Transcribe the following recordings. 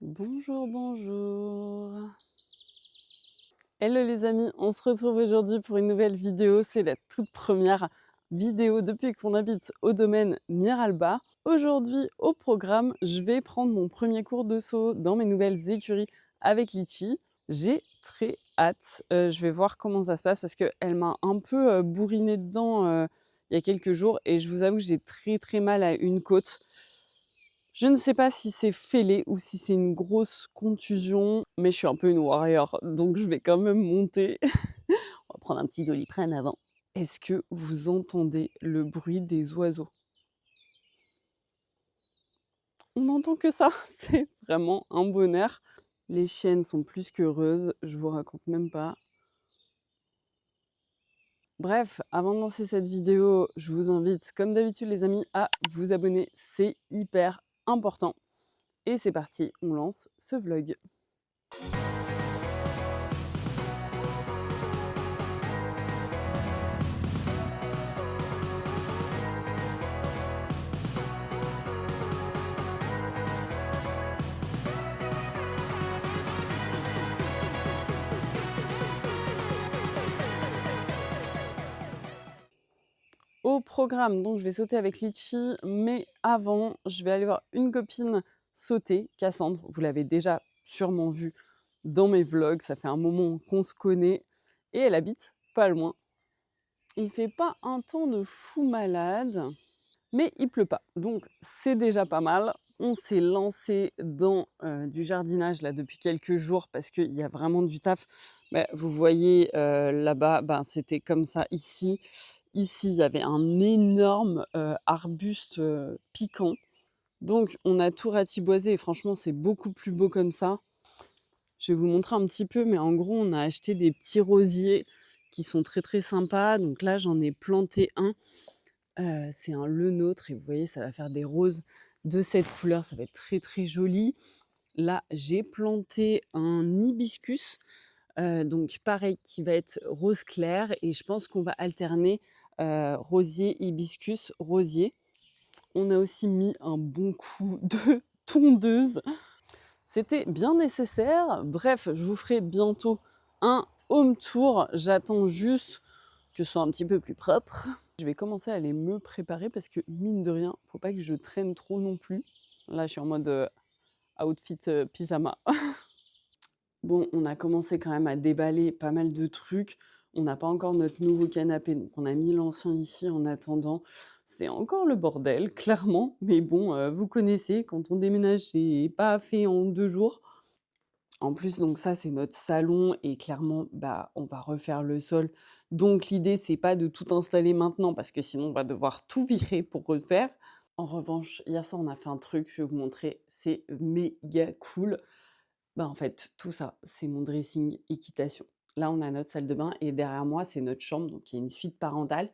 Bonjour, bonjour. Hello les amis, on se retrouve aujourd'hui pour une nouvelle vidéo. C'est la toute première vidéo depuis qu'on habite au domaine Miralba. Aujourd'hui, au programme, je vais prendre mon premier cours de saut dans mes nouvelles écuries avec Litchi. J'ai très hâte. Je vais voir comment ça se passe parce qu'elle m'a un peu bourriné dedans il y a quelques jours et je vous avoue que j'ai très mal à une côte. Je ne sais pas si c'est fêlé ou si c'est une grosse contusion, mais je suis un peu une warrior, donc je vais quand même monter. On va prendre un petit Doliprane avant. Est-ce que vous entendez le bruit des oiseaux? On n'entend que ça, c'est vraiment un bonheur. Les chiennes sont plus qu'heureuses, je vous raconte même pas. Bref, avant de lancer cette vidéo, je vous invite, comme d'habitude les amis, à vous abonner, c'est hyper important. Et c'est parti, on lance ce vlog. Au programme, donc je vais sauter avec Litchi, mais avant, je vais aller voir une copine sauter, Cassandre. Vous l'avez déjà sûrement vue dans mes vlogs, ça fait un moment qu'on se connaît, et elle habite pas loin. Il fait pas un temps de fou malade, mais il pleut pas, donc c'est déjà pas mal. On s'est lancé dans du jardinage là depuis quelques jours parce qu'il y a vraiment du taf. Bah, vous voyez là-bas, ben, c'était comme ça ici. Ici, il y avait un énorme arbuste piquant. Donc, on a tout ratiboisé et franchement, c'est beaucoup plus beau comme ça. Je vais vous montrer un petit peu, mais en gros, on a acheté des petits rosiers qui sont très sympas. Donc là, j'en ai planté un. C'est un le nôtre et vous voyez, ça va faire des roses de cette couleur. Ça va être très joli. Là, j'ai planté un hibiscus. Donc pareil, qui va être rose clair et je pense qu'on va alterner rosier, hibiscus, rosier. On a aussi mis un bon coup de tondeuse. C'était bien nécessaire. Bref, je vous ferai bientôt un home tour. J'attends juste que ce soit un petit peu plus propre. Je vais commencer à aller me préparer parce que mine de rien, faut pas que je traîne trop non plus. Là, je suis en mode outfit pyjama. Bon, on a commencé quand même à déballer pas mal de trucs. On n'a pas encore notre nouveau canapé, donc on a mis l'ancien ici en attendant. C'est encore le bordel, clairement, mais bon, vous connaissez, quand on déménage, c'est pas fait en 2 jours. En plus, donc ça, c'est notre salon et clairement, bah, on va refaire le sol. Donc l'idée, c'est pas de tout installer maintenant parce que sinon, on va devoir tout virer pour refaire. En revanche, hier soir, on a fait un truc, je vais vous montrer, c'est méga cool. Bah, en fait, tout ça, c'est mon dressing équitation. Là, on a notre salle de bain et derrière moi, c'est notre chambre, donc il y a une suite parentale.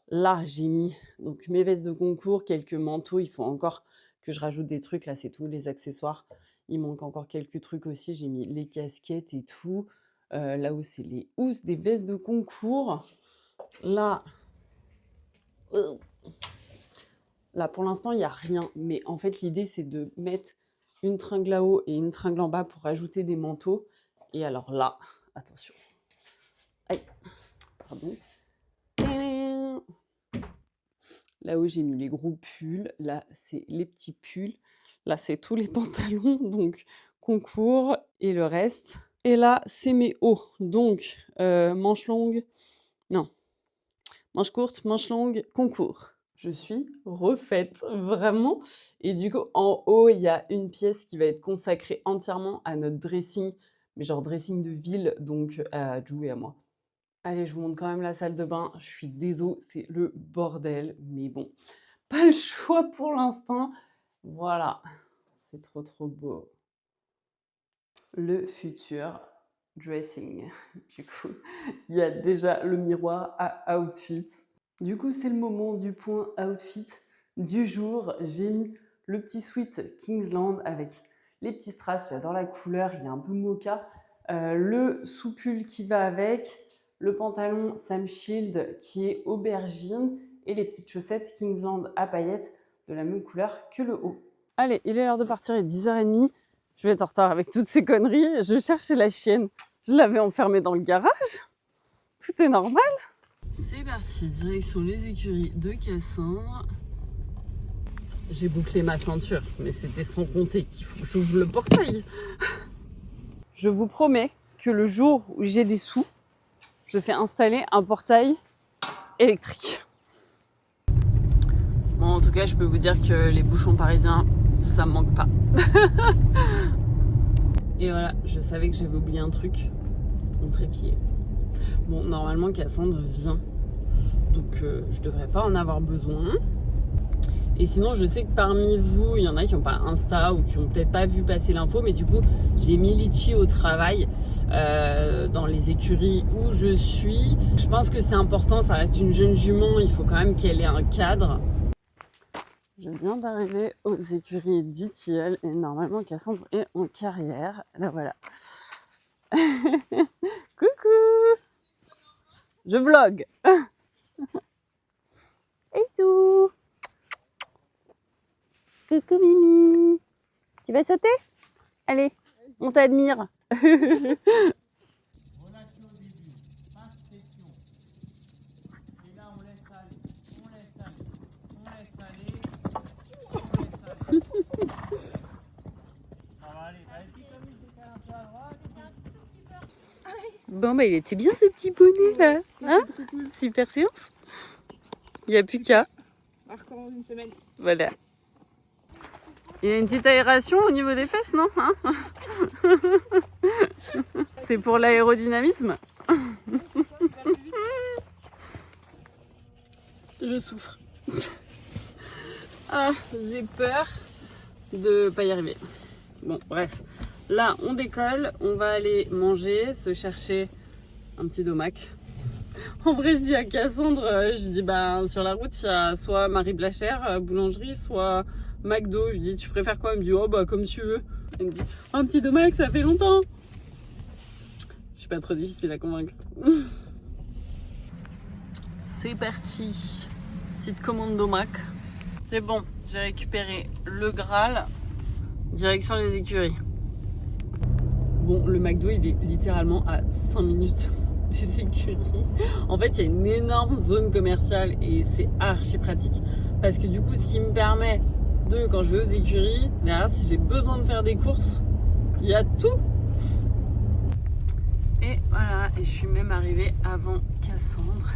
Là, j'ai mis donc mes vestes de concours, quelques manteaux. Il faut encore que je rajoute des trucs. Là, c'est tous les accessoires. Il manque encore quelques trucs aussi. J'ai mis les casquettes et tout. Là où c'est les housses des vestes de concours. Là, euh, là pour l'instant, il n'y a rien. Mais en fait, l'idée, c'est de mettre une tringle là-haut et une tringle en bas pour ajouter des manteaux. Et alors là, attention. Aïe, pardon. Là où j'ai mis les gros pulls, là c'est les petits pulls, là c'est tous les pantalons, donc concours et le reste. Et là c'est mes hauts, donc manches longues, non, manches courtes, manches longues, concours. Je suis refaite, vraiment. Et du coup, en haut, il y a une pièce qui va être consacrée entièrement à notre dressing, mais genre dressing de ville, donc à Jou et à moi. Allez, je vous montre quand même la salle de bain. Je suis désolée, c'est le bordel, mais bon, pas le choix pour l'instant. Voilà, c'est trop beau. Le futur dressing. Du coup, il y a déjà le miroir à outfit. Du coup, c'est le moment du point outfit du jour. J'ai mis le petit sweat Kingsland avec les petits strass. J'adore la couleur, il est un peu mocha. Le sous-pull qui va avec, le pantalon Sam Shield qui est aubergine et les petites chaussettes Kingsland à paillettes de la même couleur que le haut. Allez, il est l'heure de partir, il est 10h30. je vais être en retard avec toutes ces conneries. Je cherchais la chienne, je l'avais enfermée dans le garage. Tout est normal. C'est parti, direction les écuries de Cassandre. J'ai bouclé ma ceinture, mais c'était sans compter qu'il faut que j'ouvre le portail. Je vous promets que le jour où j'ai des sous, je fais installer un portail électrique. Bon, en tout cas, je peux vous dire que les bouchons parisiens, ça me manque pas. Et voilà, je savais que j'avais oublié un truc, mon trépied. Bon, normalement, Cassandre vient, donc je devrais pas en avoir besoin. Et sinon, je sais que parmi vous, il y en a qui n'ont pas Insta ou qui n'ont peut-être pas vu passer l'info, mais du coup, j'ai mis Litchi au travail dans les écuries où je suis. Je pense que c'est important, ça reste une jeune jument, il faut quand même qu'elle ait un cadre. Je viens d'arriver aux écuries du Tilleul et normalement, Cassandre est en carrière. Là, voilà. Coucou! Je vlog! Hey Sou! Coucou Mimi! Tu vas sauter? Allez, on t'admire! Relâchez au début, pas de pression. Et là on laisse aller, on laisse aller, on laisse aller, on laisse aller. Ça va aller, vas-y comme il décale un peu à droite. Bon bah il était bien ce petit bonnet là, hein? Super séance. Il n'y a plus qu'à. On recommence une semaine. Voilà. Il y a une petite aération au niveau des fesses, non? Hein? C'est pour l'aérodynamisme. Je souffre. Ah, j'ai peur de pas y arriver. Bon, bref. Là, on décolle, on va aller manger, se chercher un petit domac. En vrai, je dis à Cassandre, je dis sur la route, il y a soit Marie Blachère, boulangerie, soit McDo. Je dis, tu préfères quoi? Elle me dit, oh comme tu veux. Elle me dit, un petit domac, ça fait longtemps. Je suis pas trop difficile à convaincre. C'est parti. Petite commande domac. C'est bon, j'ai récupéré le Graal. Direction les écuries. Bon, le McDo, il est littéralement à 5 minutes des écuries. En fait, il y a une énorme zone commerciale et c'est archi pratique. Parce que du coup, ce qui me permet de, quand je vais aux écuries, derrière, si j'ai besoin de faire des courses, il y a tout. Et voilà, et je suis même arrivée avant Cassandre.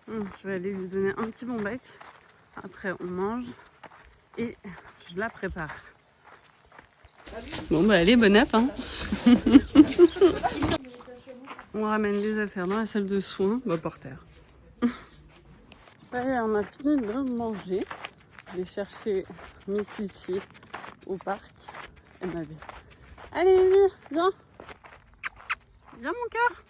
Je vais aller lui donner un petit bon bec. Après, on mange et je la prépare. Bon bah allez, bon app hein. On ramène les affaires dans la salle de soins, par terre. Allez, on a fini de manger. Je vais chercher Miss Litchi au parc. Elle m'a dit, allez Mimi, viens. Viens mon cœur.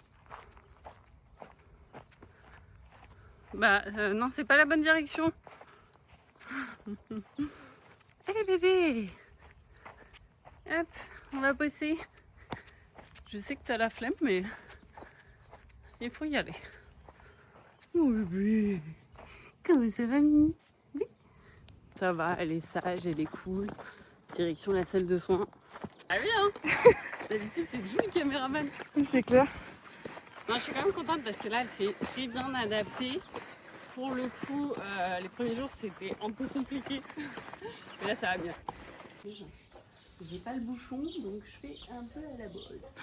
Non, c'est pas la bonne direction. Allez bébé. Hop, on va bosser. Je sais que tu as la flemme, mais il faut y aller. Mon bébé, comment ça va, Mimi? Oui. Ça va, elle est sage, elle est cool. Direction la salle de soins. Ah oui, hein. D'habitude, c'est Jules le caméraman. C'est clair. Non, je suis quand même contente parce que là, elle s'est très bien adaptée. Pour le coup, les premiers jours, c'était un peu compliqué. Mais là, ça va bien. J'ai pas le bouchon, donc je fais un peu à la bosse.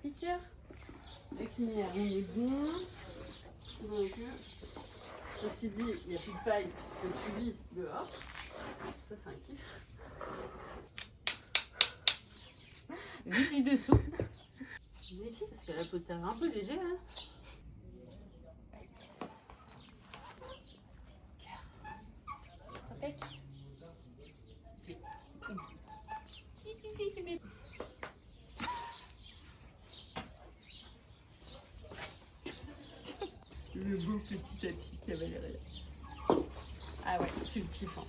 C'est clair. Avec lumière, on est bon. Donc, ceci dit, il n'y a plus de paille puisque tu vis dehors. Ça, c'est un kiff. Vite du dessous. Je vérifie parce que la poster est un peu léger. Hein. Le beau petit tapis cavalerie. Ah ouais, tu le kiffes. Hein.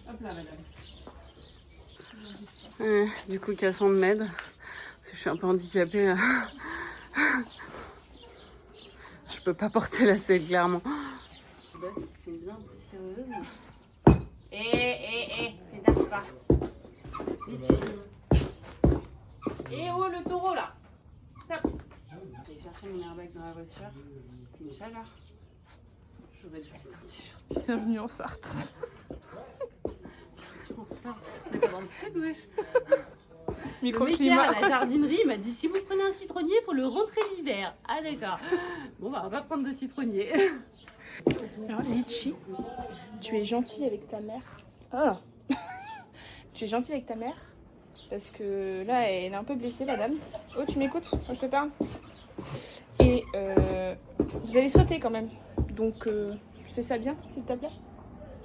Hop là, madame. Du coup, Cassandre m'aide. Parce que je suis un peu handicapée là. Je peux pas porter la selle, clairement. bottes qui sont bien poussiéreuses. T'énerve pas. Litchi. Et oh, le taureau là. Stop. J'ai cherché mon airbag dans la voiture. Une chaleur. J'aurais dû mettre un t-shirt. Bienvenue en Sarthe. Comment ça? On est pas dans le sud, wesh. Le mec hier Microclimat. à la jardinerie il m'a dit si vous prenez un citronnier, il faut le rentrer l'hiver. Ah d'accord. Bon bah on va prendre de citronnier. Alors, Litchi, tu es gentil avec ta mère. Ah. Tu es gentil avec ta mère parce que là, elle est un peu blessée, la dame. Oh, tu m'écoutes quand je te parle? Et vous allez sauter quand même. Donc, tu fais ça bien, s'il te plaît?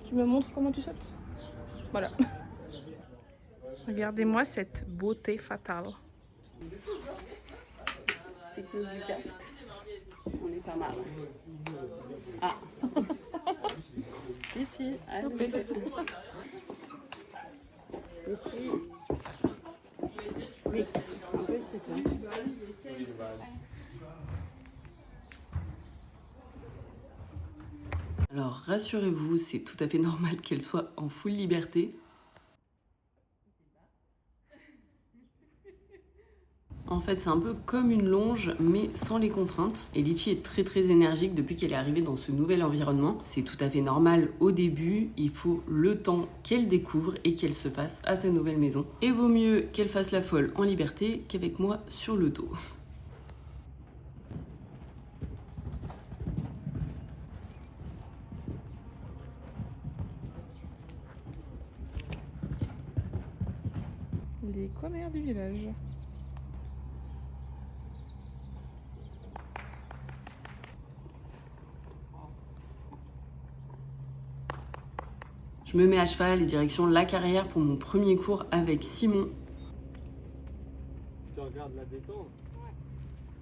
Tu me montres comment tu sautes? Voilà. Regardez-moi cette beauté fatale. Technique du casque. On est pas mal. Ah. Litchi, allez. Litchi. Oui, un peu ici, toi. Alors rassurez-vous, c'est tout à fait normal qu'elle soit en full liberté. En fait, c'est un peu comme une longe, mais sans les contraintes. Et Litchi est très énergique depuis qu'elle est arrivée dans ce nouvel environnement. C'est tout à fait normal au début, il faut le temps qu'elle découvre et qu'elle se fasse à sa nouvelle maison. Et vaut mieux qu'elle fasse la folle en liberté qu'avec moi sur le dos. Les commères du village. Je me mets à cheval et direction la carrière pour mon premier cours avec Simon. Je te regarde la détente.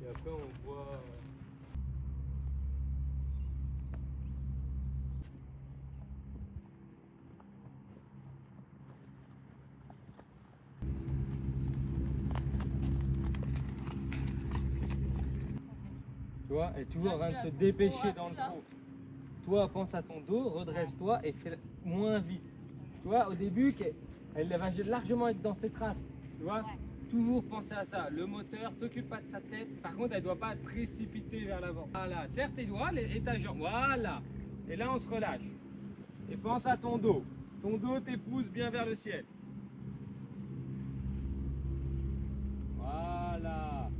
Et après on voit. Tu vois, elle est toujours en train de se dépêcher dans le trou. Toi, pense à ton dos, redresse-toi et fais moins vite. Tu vois, au début, elle va largement être dans ses traces. Tu vois, toujours penser à ça. Le moteur, t'occupe pas de sa tête. Par contre, elle doit pas précipiter vers l'avant. Voilà, serre tes doigts et ta jambe. Voilà. Et là, on se relâche. Et pense à ton dos. Ton dos t'épouse bien vers le ciel. Voilà.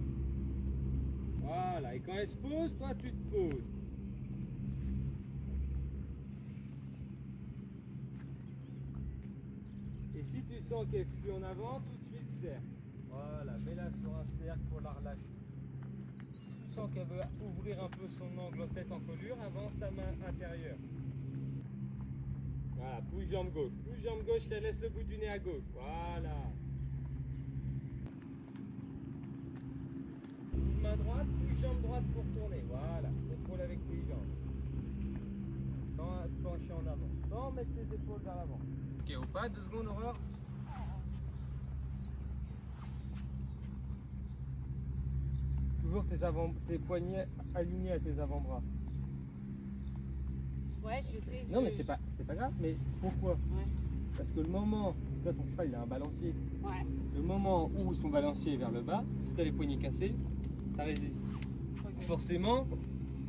Voilà. Et quand elle se pose, toi, tu te poses. Et si tu sens qu'elle fuit en avant, tout de suite serre. Voilà, mets-la sur un cercle pour la relâcher. Si tu sens qu'elle veut ouvrir un peu son angle tête en colure, avance ta main intérieure. Voilà, pousse jambe gauche qu'elle laisse le bout du nez à gauche. Voilà. Main droite, pousse jambe droite pour tourner. Voilà, contrôle avec tes jambes. Sans te pencher en avant, sans mettre tes épaules vers l'avant. Ok, au pas, 2 secondes, Aurore. Toujours tes poignets alignés à tes avant-bras. Ouais, je sais. Non, mais c'est pas grave, mais pourquoi? Parce que le moment, là ton cheval il a un balancier, Ouais. le moment où son balancier est vers le bas, si tu as les poignets cassés, ça résiste. Forcément,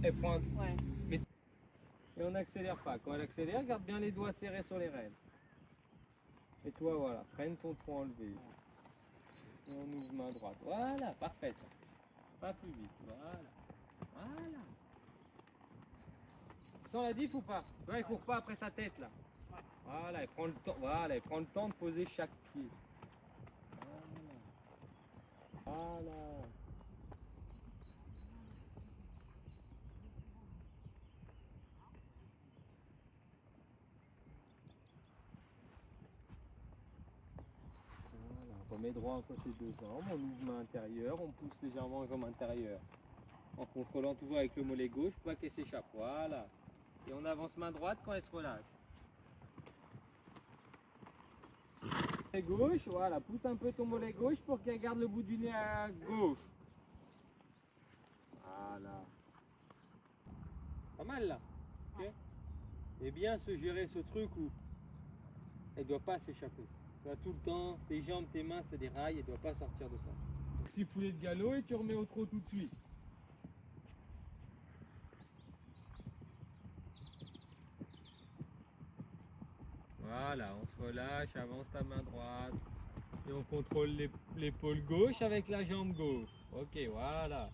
elle prend un... Ouais. Et on n'accélère pas. Quand elle accélère, garde bien les doigts serrés sur les rênes. Et toi, voilà, freine ton tronc enlevé. Et on ouvre main droite. Voilà, parfait ça. Pas plus vite, voilà. Voilà. Sans la diff ou pas? Tu vois, elle court pas après sa tête là. Voilà, elle prend le temps, voilà, elle prend le temps de poser chaque pied. Voilà. Voilà. On remet droit en côté deux jambes, on ouvre main intérieure, on pousse légèrement jambe intérieure. En contrôlant toujours avec le mollet gauche, pas qu'elle s'échappe. Voilà. Et on avance main droite quand elle se relâche. Et gauche, voilà, pousse un peu ton mollet gauche pour qu'elle garde le bout du nez à gauche. Voilà. Pas mal là. Ok. Et bien se gérer ce truc où elle ne doit pas s'échapper. Tu vois, tout le temps, tes jambes, tes mains, c'est des rails, elle ne doit pas sortir de ça. Donc, siffler de galop et tu remets au trot tout de suite. Voilà, on se relâche, avance ta main droite. Et on contrôle l'épaule gauche avec la jambe gauche. Ok, voilà.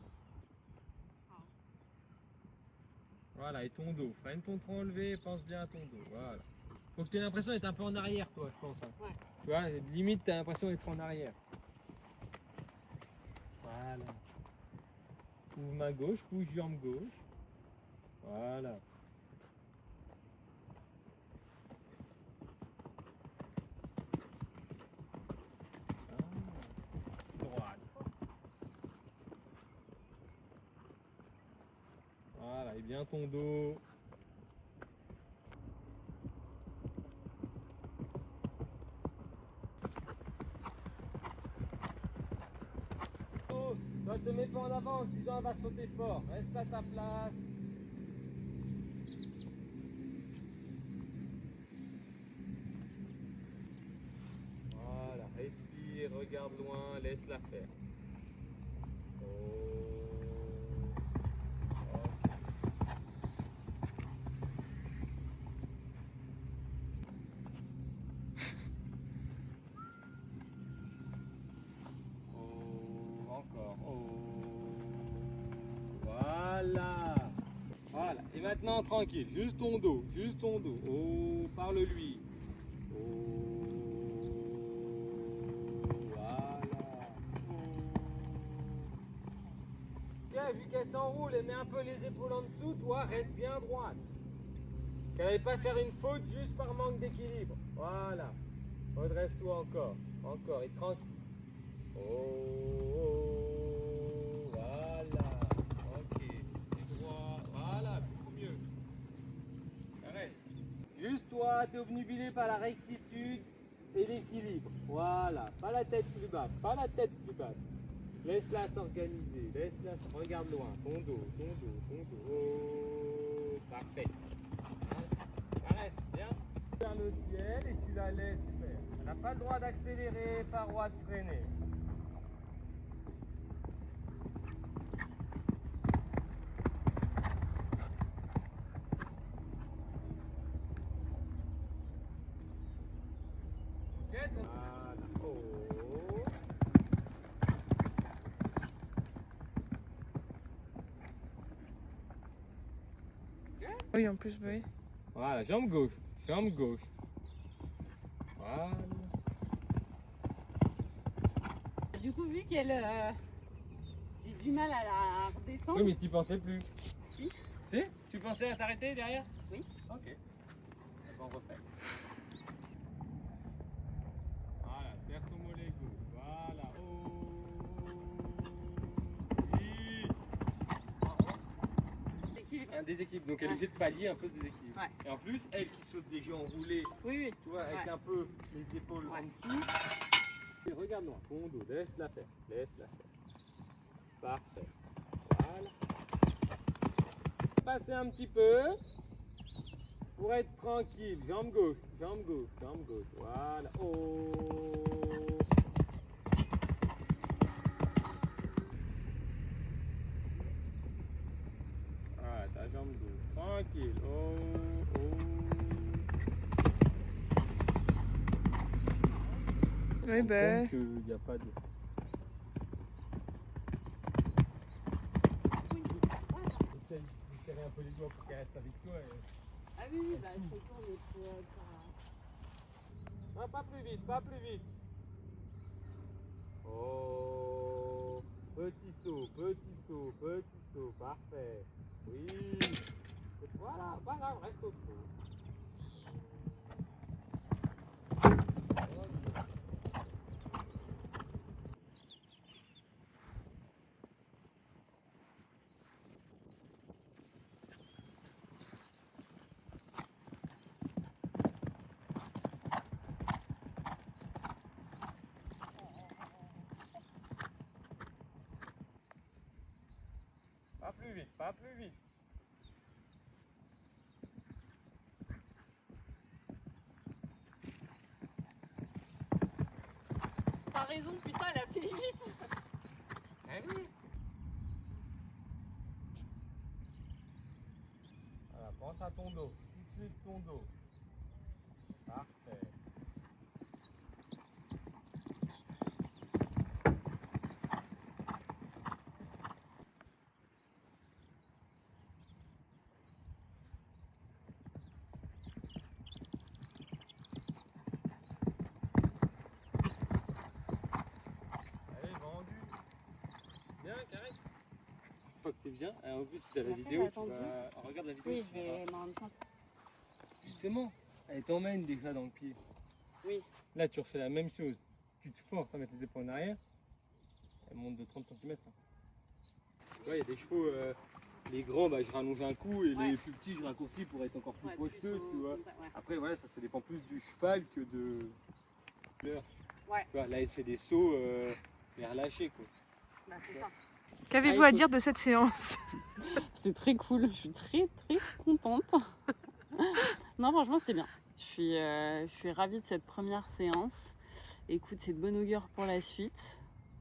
Voilà, et ton dos. Freine ton tronc levé, pense bien à ton dos. Voilà. Faut que tu aies l'impression d'être un peu en arrière, toi, je pense. Hein. Ouais. Tu vois, limite, tu as l'impression d'être en arrière. Voilà. Ouvre main gauche, bouge jambe gauche. Voilà. Droite. Voilà, et bien ton dos. Toi, te mets pas en avant en te disant elle va sauter fort. Reste à ta place. Voilà, respire, regarde loin, laisse-la faire. Oh. Oh, encore. Oh. Voilà. Voilà. Et maintenant, tranquille. Juste ton dos. Juste ton dos. Oh, parle-lui. Oh. Voilà. Oh. Bien, vu qu'elle s'enroule et met un peu les épaules en dessous, toi, reste bien droite. Qu'elle n'allait pas faire une faute juste par manque d'équilibre. Voilà. Redresse-toi encore. Encore. Et tranquille. Oh, voilà. Ok. Et droit. Voilà, beaucoup mieux. Arrête. Juste toi, t'es obnubilé par la rectitude et l'équilibre. Voilà. Pas la tête plus basse. Pas la tête plus basse. Laisse-la s'organiser. Laisse-la. Regarde loin. Ton dos, ton dos, ton dos. Oh, parfait. Caresse, bien. Vers le ciel et tu la laisses faire. Elle n'a pas le droit d'accélérer, pas le droit de freiner. Voilà. Oh. Oui, en plus, bah oui. Voilà, jambe gauche, jambe gauche. Voilà. Du coup, vu qu'elle. J'ai du mal à la redescendre. Oui, mais tu pensais plus. Si. Si? Tu pensais à t'arrêter derrière? Oui. Ok. On refait. Voilà, serre ton mollet gauche. Voilà. Oh. Oui. Un déséquilibre. Donc elle est obligée de pallier un peu ce déséquilibre. Ouais. Et en plus, elle qui saute déjà enroulée, Oui, oui. tu vois, avec Ouais. un peu les épaules Ouais. en dessous. Et regarde-moi, ton dos, laisse-la faire. Laisse-la faire. Parfait. Voilà. Passer un petit peu pour être tranquille. Jambe gauche, jambe gauche, jambe gauche. Voilà. Oh. Voilà, ta jambe gauche. Tranquille. Oh, oh. Oui, bah. Il n'y a pas de. Essaye de serrer un peu les doigts pour qu'elle reste avec toi. Ah oui, oui, bah, je retourne et puis. Non, pas plus vite, pas plus vite. Oh, petit saut, petit saut, petit saut, parfait. Oui. Voilà, pas grave, reste au trot. Pas plus vite, pas plus vite. raison, putain, elle a fait vite. Allez. Voilà, pense à ton dos. Tout de suite ton dos. Parfait. Allez, vendu. Bien, carré. Une fois que t'es bien, en plus si t'as la Après, vidéo, tu attendu. vas... regarde la vidéo. Oui, tu verras. mais en même temps. Justement, elle t'emmène déjà dans le pied. Oui. Là, tu refais la même chose. Tu te forces à mettre les épaules en arrière. Elle monte de 30 cm. Tu vois, il y a des chevaux, les grands, bah, je rallonge un coup et Ouais. les plus petits, je raccourcis pour être encore plus Ouais, projeteux, plus tu vois. ouais. Après, voilà, ça dépend plus du cheval que de l'heure. Ouais. Tu vois, là, elle fait des sauts, mais relâchés, quoi. Bah, c'est ça. Qu'avez-vous Ah, à écoute. dire de cette séance? C'était très cool, je suis très contente. Non, franchement, c'était bien. Je suis ravie de cette première séance. Écoute, c'est de bon augure pour la suite.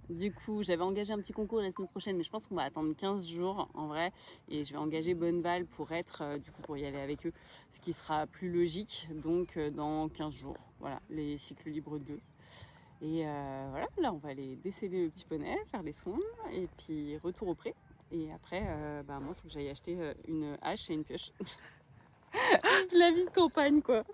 Du coup, j'avais engagé un petit concours la semaine prochaine, mais je pense qu'on va attendre 15 jours en vrai. Et je vais engager Bonneval pour être, du coup, pour y aller avec eux, ce qui sera plus logique. Donc, dans 15 jours, voilà, les cycles libres 2. Et voilà, là, on va aller déceler le petit poney, faire les soins, et puis retour au pré. Et après, bah, moi, il faut que j'aille acheter une hache et une pioche. La vie de campagne, quoi.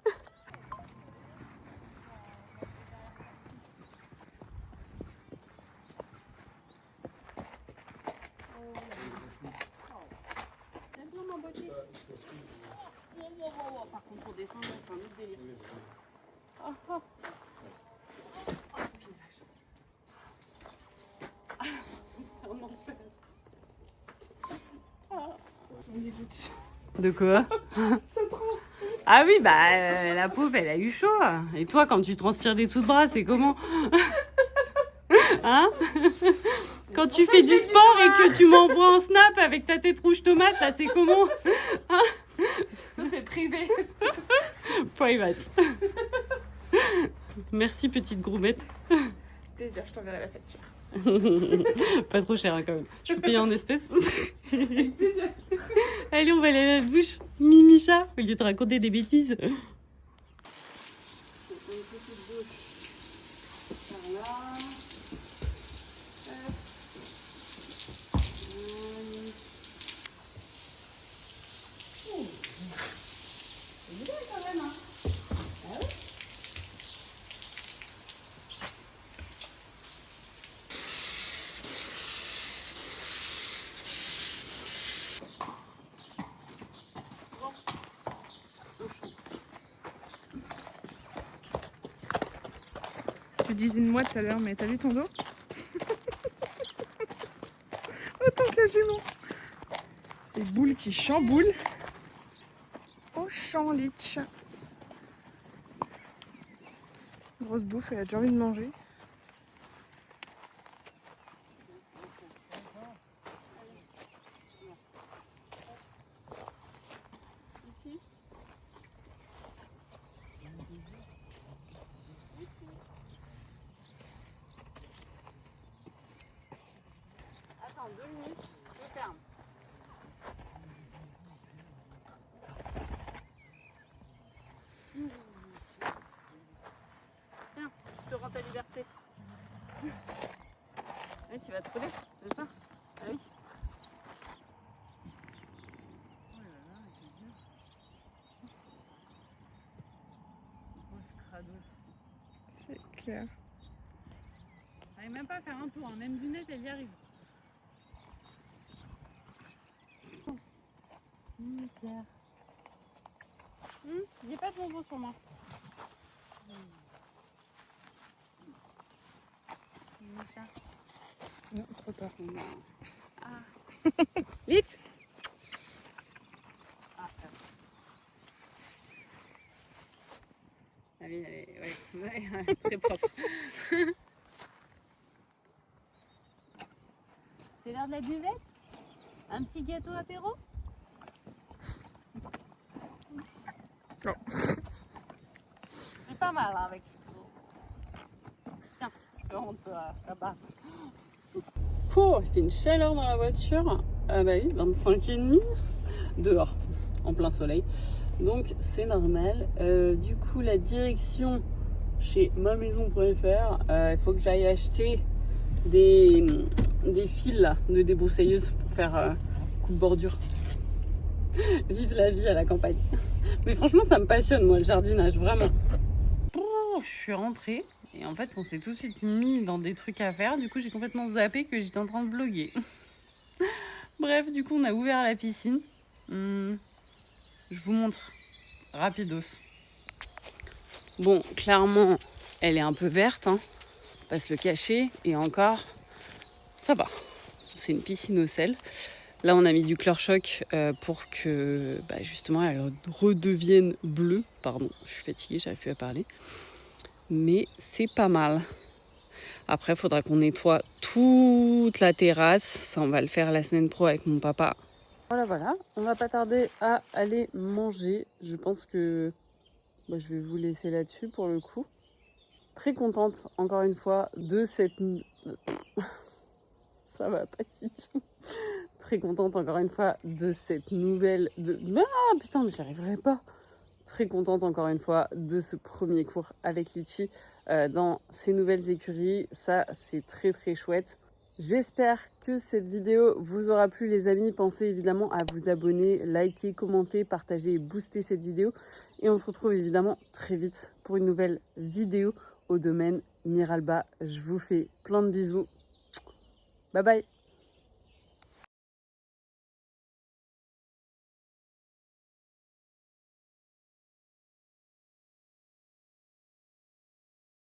J'aime bien m'emboîter. Par contre, pour descendre, c'est un autre délire. Oh, oh. Oh, paysage. Ah, c'est un enfer. On dégoûte. De quoi? Ça transpire. Ah oui, bah la pauvre, elle a eu chaud. Et toi, quand tu transpires des dessous de bras, c'est comment? Hein? Quand tu fais du sport et que tu m'envoies un snap avec ta tête rouge tomate, là, c'est comment? Hein? Ça, c'est privé. Private. Merci, petite groumette. Plaisir, je t'enverrai la facture. Pas trop cher, hein, quand même. Je peux payer en espèces. Avec plaisir. Allez, on va aller à la bouche. Mimicha, au lieu de te raconter des bêtises. Tu disais de moi tout à l'heure, mais t'as vu ton dos? Autant que la jument. C'est Boule qui chamboule. Au champ litch. Grosse bouffe, elle a déjà envie de manger. Attends, 2 minutes, je ferme. Tiens, je te rends ta liberté. Oui, tu vas te rouler, c'est ça? Ah oui. Oh là là, j'ai vu. Grosse crados. C'est clair. Elle n'arrive même pas à faire un tour, hein. Même lunette, elle y arrive. Pierre. Il n'y a pas de bonbons sur moi. Micha. Non, trop tard. Ah. Litch. Ah, allez, allez, ouais, très propre. C'est l'heure de la buvette? Un petit gâteau apéro? Non. C'est pas mal hein, avec. Tiens. Oh, il fait une chaleur dans la voiture. Ah bah oui, 25,5 dehors, en plein soleil. Donc c'est normal. Du coup, la direction chez mamaison.fr, il faut que j'aille acheter des fils là, de débroussailleuse pour faire coup de bordure. Vive la vie à la campagne. Mais franchement, ça me passionne, moi, le jardinage, vraiment. Oh, je suis rentrée et en fait, on s'est tout de suite mis dans des trucs à faire. Du coup, j'ai complètement zappé que j'étais en train de vlogger. Bref, du coup, on a ouvert la piscine. Je vous montre rapidos. Bon, clairement, elle est un peu verte, hein. Pas se le cacher. Et encore, ça va. C'est une piscine au sel. Là, on a mis du Chlor-Choc pour que justement elle redevienne bleue. Pardon, je suis fatiguée, j'arrive plus à parler. Mais c'est pas mal. Après, il faudra qu'on nettoie toute la terrasse. Ça, on va le faire la semaine pro avec mon papa. Voilà. On va pas tarder à aller manger. Je pense que je vais vous laisser là-dessus pour le coup. Très contente, encore une fois, de cette... Ça va pas du tout. Très contente encore une fois de cette nouvelle... Ah putain, mais j'y arriverai pas. Très contente encore une fois de ce premier cours avec Litchi dans ces nouvelles écuries. Ça, c'est très très chouette. J'espère que cette vidéo vous aura plu les amis. Pensez évidemment à vous abonner, liker, commenter, partager et booster cette vidéo. Et on se retrouve évidemment très vite pour une nouvelle vidéo au domaine Miralba. Je vous fais plein de bisous. Bye bye.